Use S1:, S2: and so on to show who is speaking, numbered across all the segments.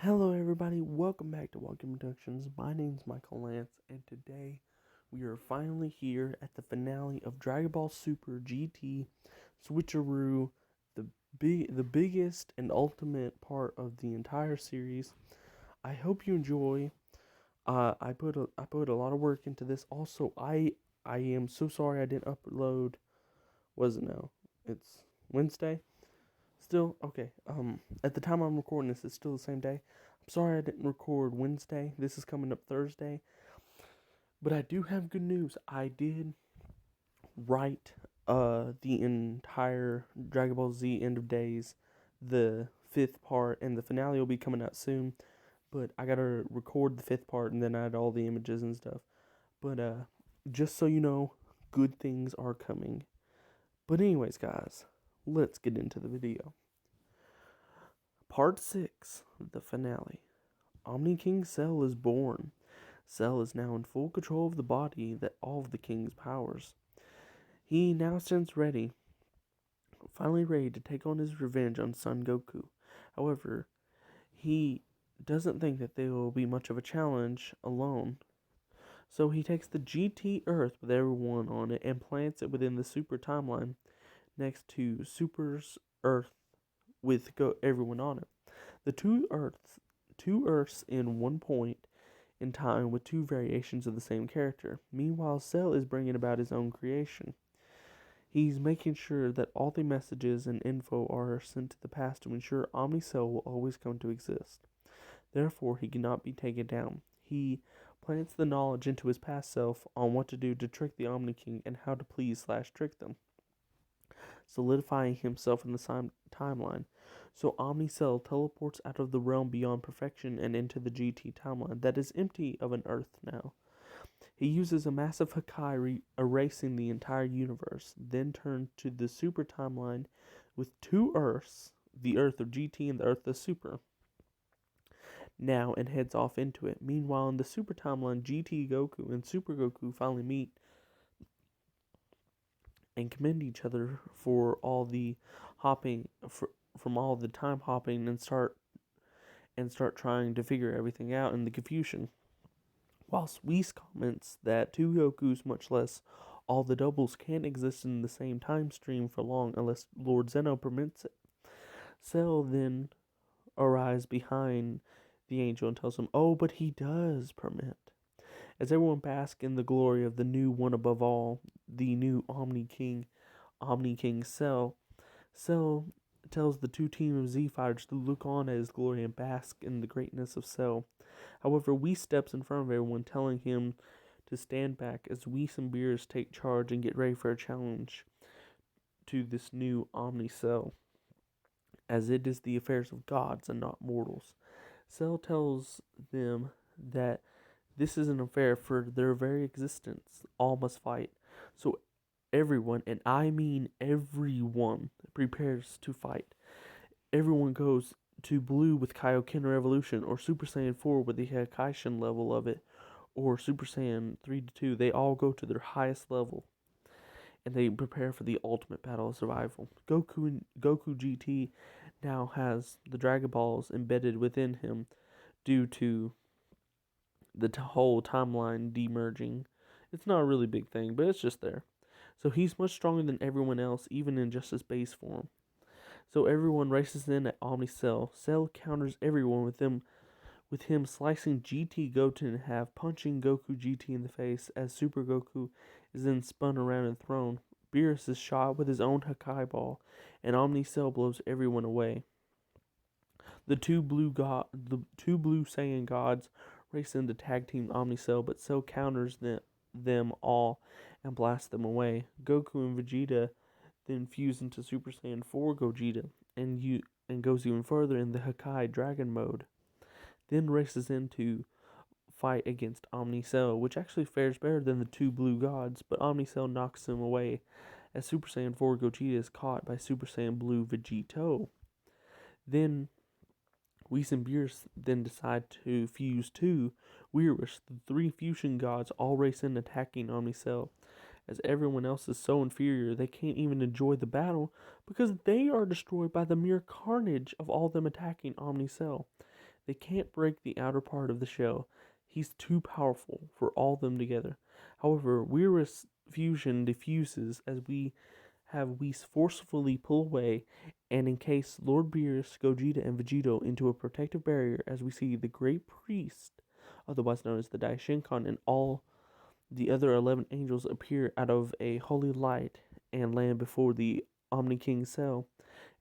S1: Hello, everybody. Welcome back to Welcome Productions. My name's Michael Lance, and today we are finally here at the finale of Dragon Ball Super GT Switcheroo, the biggest and ultimate part of the entire series. I hope you enjoy. I put a lot of work into this. Also, I am so sorry I didn't upload. Was it now? It's Wednesday. Still, okay. At the time I'm recording this, it's still the same day. I'm sorry I didn't record Wednesday. This is coming up Thursday. But I do have good news. I did write the entire Dragon Ball Z End of Days, the fifth part, and the finale will be coming out soon. But I gotta record the fifth part and then add all the images and stuff. But just so you know, good things are coming. But anyways, guys, let's get into the video. Part 6, the finale. Omni King Cell is born. Cell is now in full control of the body that all of the king's powers. He now stands ready, finally ready to take on his revenge on Son Goku. However, he doesn't think that they will be much of a challenge alone. So he takes the GT Earth with everyone on it and plants it within the Super timeline next to Super's Earth with everyone on it. The two Earths in one point in time with two variations of the same character. Meanwhile, Cell is bringing about his own creation. He's making sure that all the messages and info are sent to the past to ensure Omnicell will always come to exist. Therefore, he cannot be taken down. He plants the knowledge into his past self on what to do to trick the Omni King and how to please/trick them, solidifying himself in the timeline. So Omnicell teleports out of the realm beyond perfection and into the GT timeline that is empty of an Earth now. He uses a massive Hakai erasing the entire universe, then turns to the Super timeline with two Earths, the Earth of GT and the Earth of Super, now and heads off into it. Meanwhile, in the Super timeline, GT Goku and Super Goku finally meet and commend each other for all the hopping from all the time hopping and start trying to figure everything out in the confusion. Whilst Whis comments that two Gokus, much less all the doubles, can't exist in the same time stream for long unless Lord Zeno permits it. Cell then arrives behind the angel and tells him, "Oh, but he does permit." As everyone basks in the glory of the new one above all, the new Omni King Cell, Cell tells the two teams of Z fighters to look on at his glory and bask in the greatness of Cell. However, Whis steps in front of everyone, telling him to stand back as Whis and Beerus take charge and get ready for a challenge to this new Omni Cell, as it is the affairs of gods and not mortals. Cell tells them that this is an affair for their very existence. All must fight. So everyone, and I mean everyone, prepares to fight. Everyone goes to blue with Kaioken Revolution, or Super Saiyan 4 with the Hakaishin level of it, or Super Saiyan 3 to 2. They all go to their highest level, and they prepare for the ultimate battle of survival. Goku GT now has the Dragon Balls embedded within him due to the whole timeline demerging. It's not a really big thing, but it's just there. So he's much stronger than everyone else, even in just his base form. So everyone races in at Omnicell. Cell counters everyone with him slicing GT Goten in half, punching Goku GT in the face as Super Goku is then spun around and thrown. Beerus is shot with his own Hakai ball, and Omnicell blows everyone away. The two blue Saiyan gods race in to tag team Omnicell, but Cell counters them all and blasts them away. Goku and Vegeta then fuse into Super Saiyan 4 Gogeta and goes even further in the Hakai Dragon mode. Then races in to fight against Omnicell, which actually fares better than the two blue gods, but Omnicell knocks him away as Super Saiyan 4 Gogeta is caught by Super Saiyan Blue Vegito. Then Whis and Beerus then decide to fuse too. Weirish, the three fusion gods, all race in attacking Omnicell. As everyone else is so inferior, they can't even enjoy the battle because they are destroyed by the mere carnage of all them attacking Omnicell. They can't break the outer part of the shell. He's too powerful for all them together. However, Weirus fusion diffuses as we forcefully pull away and encase Lord Beerus, Gogeta, and Vegito into a protective barrier as we see the Great Priest, otherwise known as the Daishinkan, and all the other 11 angels appear out of a holy light and land before the Omni King Cell,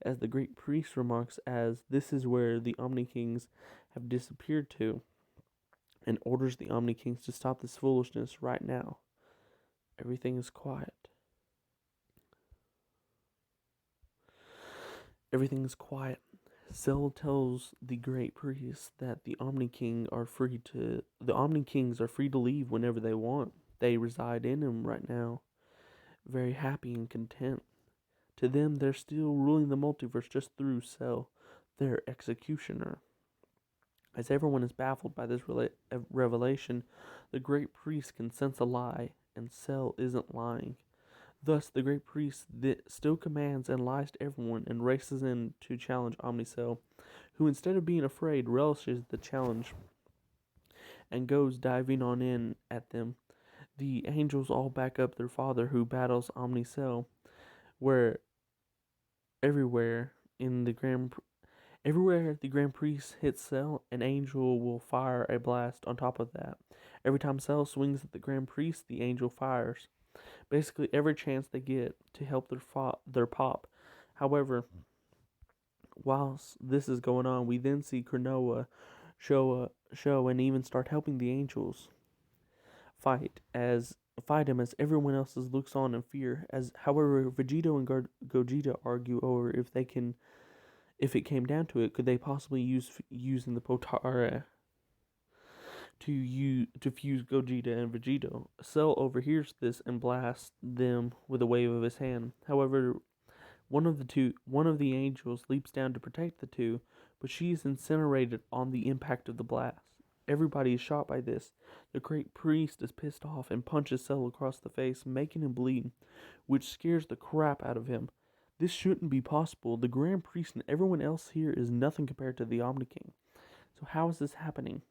S1: as the Great Priest remarks, as this is where the Omni Kings have disappeared to, and orders the Omni Kings to stop this foolishness right now. Everything is quiet. Everything is quiet. Cell tells the Great Priest that the Omni Kings are free to leave whenever they want. They reside in him right now, very happy and content. To them, they're still ruling the multiverse just through Cell, their executioner. As everyone is baffled by this revelation, the Great Priest can sense a lie, and Cell isn't lying. Thus, the Great Priest still commands and lies to everyone and races in to challenge Omnicell, who, instead of being afraid, relishes the challenge and goes diving on in at them. The angels all back up their father, who battles Omnicell, where everywhere in the Grand Everywhere the Grand Priest hits Cell, an angel will fire a blast on top of that. Every time Cell swings at the Grand Priest, the angel fires. Basically, every chance they get to help their pop. However, whilst this is going on, we then see Cronoa show and even start helping the angels fight him as everyone else looks on in fear. As however, Vegito and Gogeta argue over if it came down to it, could they possibly using the Potara to fuse Gogeta and Vegito? Cell overhears this and blasts them with a wave of his hand. However, one of the angels leaps down to protect the two, but she is incinerated on the impact of the blast. Everybody is shocked by this. The Great Priest is pissed off and punches Cell across the face, making him bleed, which scares the crap out of him. This shouldn't be possible. The Grand Priest and everyone else here is nothing compared to the Omni King. So how is this happening?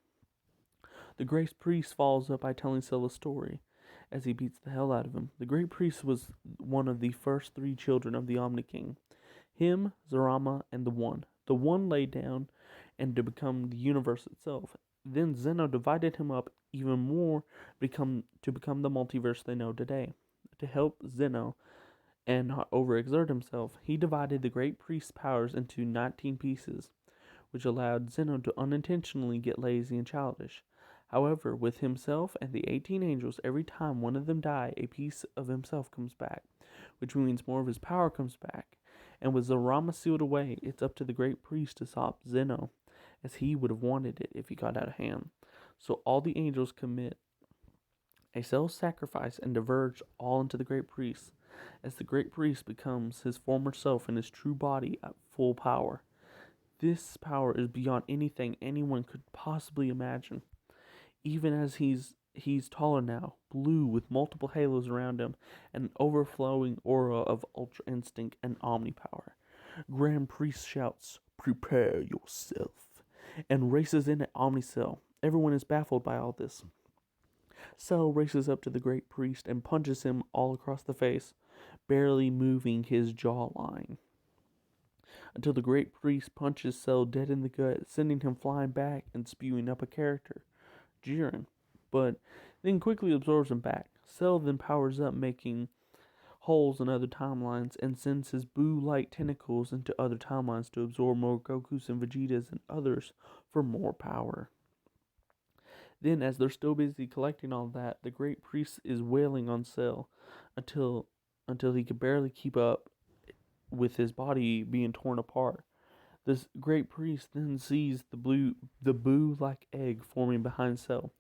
S1: The Great Priest follows up by telling Cell a story as he beats the hell out of him. The Great Priest was one of the first three children of the Omni King. Him, Zarama, and the One. The One laid down and to become the universe itself. Then Zeno divided him up even more to become the multiverse they know today. To help Zeno and not overexert himself, he divided the Great Priest's powers into 19 pieces, which allowed Zeno to unintentionally get lazy and childish. However, with himself and the 18 angels, every time one of them die, a piece of himself comes back, which means more of his power comes back. And with Zarama sealed away, it's up to the Great Priest to stop Zeno, as he would have wanted it if he got out of hand. So all the angels commit a self-sacrifice and diverge all into the Great Priest, as the Great Priest becomes his former self in his true body at full power. This power is beyond anything anyone could possibly imagine. Even as he's taller now, blue with multiple halos around him, and an overflowing aura of Ultra Instinct and Omni power. Grand Priest shouts, "Prepare yourself," and races in at Omnicell. Everyone is baffled by all this. Cell races up to the Great Priest and punches him all across the face, barely moving his jawline, until the Great Priest punches Cell dead in the gut, sending him flying back and spewing up a character, Jiren, but then quickly absorbs him back. Cell then powers up, making holes in other timelines, and sends his boo-like tentacles into other timelines to absorb more Gokus and Vegetas and others for more power. Then, as they're still busy collecting all that, the Great Priest is wailing on Cell until he could barely keep up with his body being torn apart. This Great Priest then sees the boo-like egg forming behind Cell.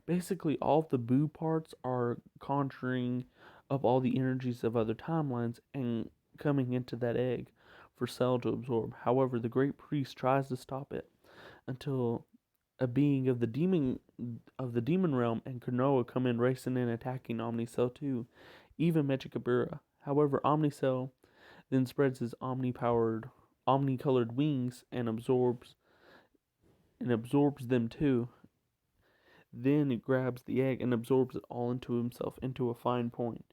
S1: Basically, all of the boo parts are conjuring up all the energies of other timelines and coming into that egg for Cell to absorb. However, the Great Priest tries to stop it until a being of the demon realm and Konoha come in racing in, attacking Omnicell too, even Mechikabura. However, Omnicell then spreads his omni-colored wings and absorbs and absorbs them too. Then it grabs the egg and absorbs it all into himself, into a fine point.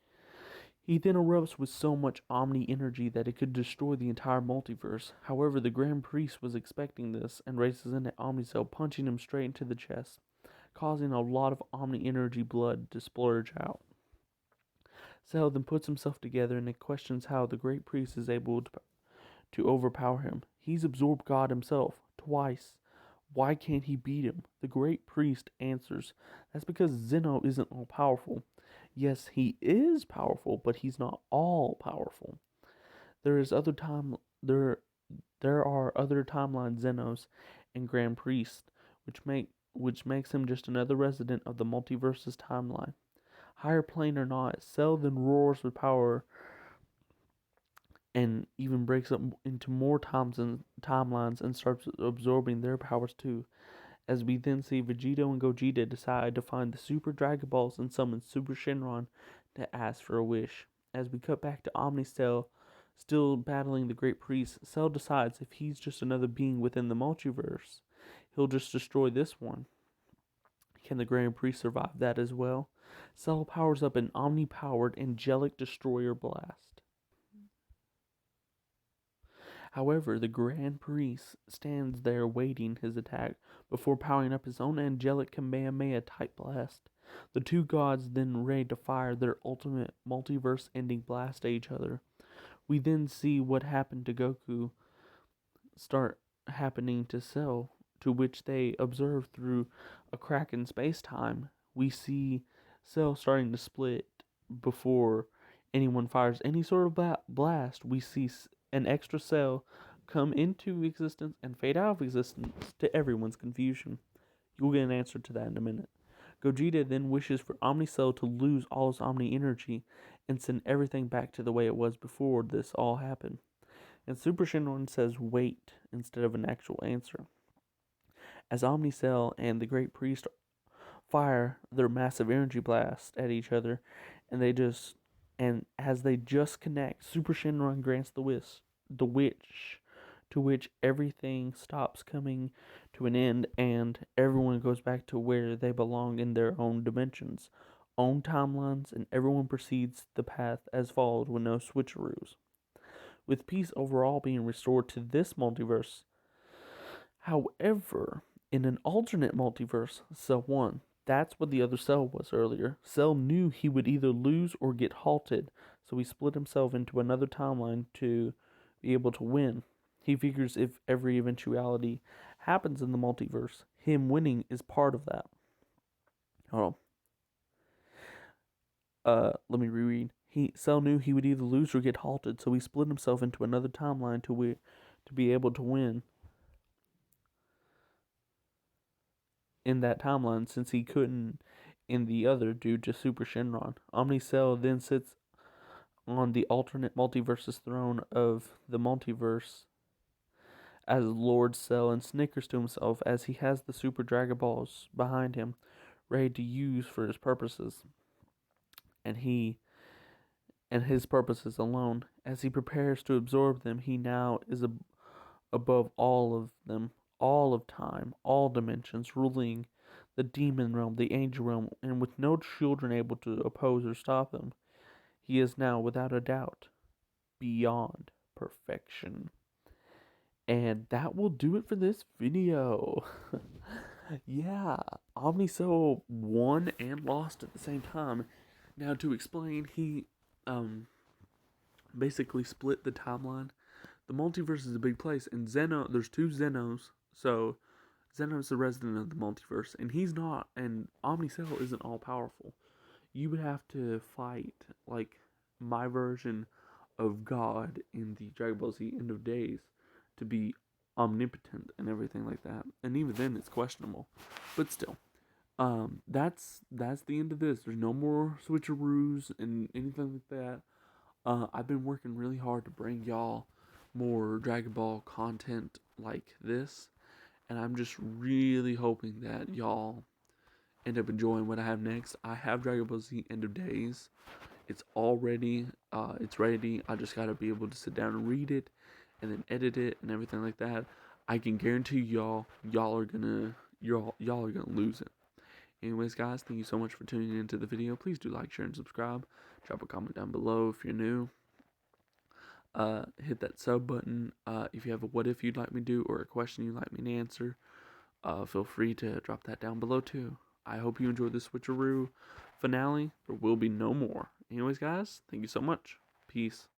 S1: He then erupts with so much omni energy that it could destroy the entire multiverse. However, the Grand Priest was expecting this and races into Omnicell, punching him straight into the chest, causing a lot of omni energy blood to splurge out. Cell then puts himself together and it questions how the Great Priest is able to overpower him. He's absorbed God himself twice. Why can't he beat him? The Great Priest answers, that's because Zeno isn't all powerful. Yes, he is powerful, but he's not all powerful. There is other time there are other timeline Zenos and Grand Priest, which makes him just another resident of the multiverse's timeline. Higher plane or not, Cell then roars with power and even breaks up into more timelines and starts absorbing their powers too. As we then see Vegito and Gogeta decide to find the Super Dragon Balls and summon Super Shenron to ask for a wish. As we cut back to Omnicell, still battling the Great Priest, Cell decides if he's just another being within the multiverse, he'll just destroy this one. Can the Grand Priest survive that as well? Cell powers up an omni-powered angelic destroyer blast. However, the Grand Priest stands there waiting his attack before powering up his own angelic Kamehameha type blast. The two gods then ready to fire their ultimate multiverse ending blast at each other. We then see what happened to Goku start happening to Cell, to which they observe through a crack in space-time. We see Cell starting to split before anyone fires any sort of blast. We see an extra cell come into existence and fade out of existence to everyone's confusion. You'll get an answer to that in a minute. Gogeta then wishes for Omnicell to lose all his Omni energy and send everything back to the way it was before this all happened. And Super Shenron says wait instead of an actual answer. As Omnicell and the Great Priest fire their massive energy blast at each other, and as they just connect, Super Shenron grants the wish, to which everything stops coming to an end and everyone goes back to where they belong in their own dimensions, own timelines, and everyone proceeds the path as followed with no switcheroos. With peace overall being restored to this multiverse. However, in an alternate multiverse, Cell 1, that's what the other Cell was earlier. Cell knew he would either lose or get halted, so he split himself into another timeline to be able to win. He figures if every eventuality happens in the multiverse, him winning is part of that. Let me reread. Cell knew he would either lose or get halted, so he split himself into another timeline to be able to win in that timeline, since he couldn't in the other due to Super Shenron. Omnicell then sits on the alternate multiverse's throne of the multiverse as Lord Cell and snickers to himself as he has the Super Dragon Balls behind him, ready to use for his purposes. And his purposes alone. As he prepares to absorb them, he now is above all of them, all of time, all dimensions, ruling the demon realm, the angel realm, and with no children able to oppose or stop him. He is now, without a doubt, beyond perfection. And that will do it for this video. Yeah, Omnicell won and lost at the same time. Now to explain, he basically split the timeline. The multiverse is a big place, and there's two Zenos, so Zeno's the resident of the multiverse, and he's not, and Omnicell isn't all powerful. You would have to fight, like, my version of God in the Dragon Ball Z End of Days to be omnipotent and everything like that. And even then, it's questionable. But still, that's the end of this. There's no more switcheroos and anything like that. I've been working really hard to bring y'all more Dragon Ball content like this, and I'm just really hoping that y'all end up enjoying what I have next. I have Dragon Ball Z End of Days. It's all ready. It's ready. I just gotta be able to sit down and read it, and then edit it and everything like that. I can guarantee y'all are gonna lose it. Anyways, guys, thank you so much for tuning into the video. Please do like, share, and subscribe. Drop a comment down below if you're new. Hit that sub button. If you have a what if you'd like me to do or a question you'd like me to answer, feel free to drop that down below too. I hope you enjoyed the switcheroo finale. There will be no more. Anyways, guys, thank you so much. Peace.